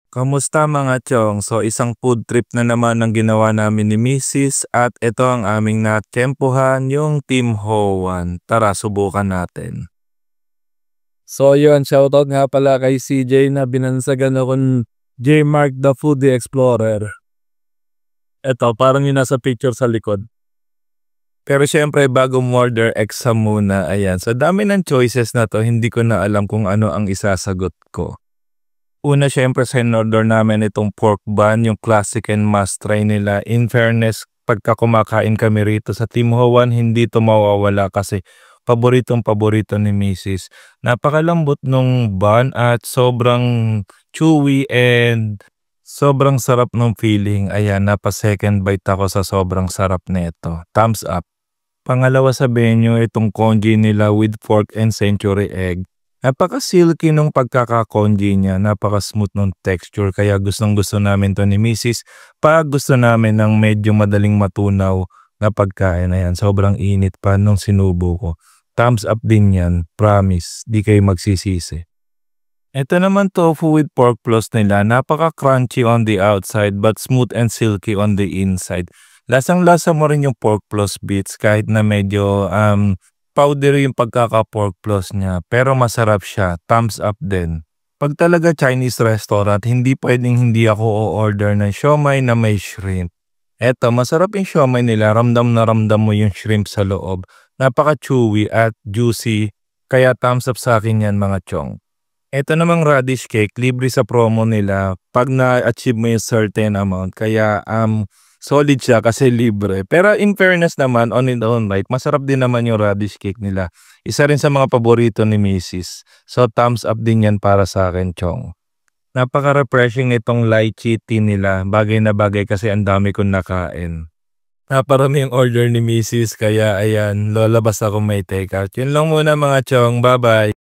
Kamusta mga chong? So isang food trip na naman ang ginawa namin ni Mrs. at ito ang aming natsyempohan, yung Tim Ho Wan. Tara, subukan natin. So yun, shoutout nga pala kay CJ na binansagan ako ng J. Mark the Foodie Explorer. Ito, parang yung nasa picture sa likod. Pero syempre bago order exam muna, ayan. Sa dami ng choices na to, hindi ko na alam kung ano ang isasagot ko. Una syempre sa in-order namin itong pork bun, yung classic and must try nila. In fairness, pagka kumakain kami rito sa Tim Ho Wan, hindi to mawawala kasi paborito ni Mrs. Napakalambot nung bun at sobrang chewy and sobrang sarap nung feeling. Ayan, napa-second bite ako sa sobrang sarap nito. Thumbs up. Pangalawa sa menu, itong congee nila with pork and century egg. Napaka-silky nung pagkaka-congee niya, napaka-smooth nung texture, kaya gustong-gusto namin to ni Mrs. Pag gusto namin ng medyo madaling matunaw na pagkain, ayan, sobrang init pa nung sinubo ko. Thumbs up din yan, promise, di kayo magsisisi. Ito naman tofu with pork floss nila, napaka-crunchy on the outside but smooth and silky on the inside. Lasang-lasa mo rin yung pork floss bits kahit na medyo powder yung pagkaka-pork floss niya, pero masarap siya. Thumbs up din. Pag talaga Chinese restaurant, hindi pwedeng hindi ako o-order ng siomai na may shrimp. Eto, masarap yung siomai nila. Ramdam na ramdam mo yung shrimp sa loob. Napaka-chewy at juicy. Kaya thumbs up sa akin yan mga chong. Ito namang radish cake, libre sa promo nila pag na-achieve mo yung certain amount. Kaya solid siya kasi libre. Pero in fairness naman, on its own right, masarap din naman yung radish cake nila. Isa rin sa mga paborito ni Mrs. So thumbs up din yan para sa akin, chong. Napaka-refreshing nitong lychee tea nila. Bagay na bagay kasi ang dami kong nakain. Naparami yung order ni Mrs. Kaya ayan, lalabas ako may takeout. Yun lang muna mga chong. Bye-bye!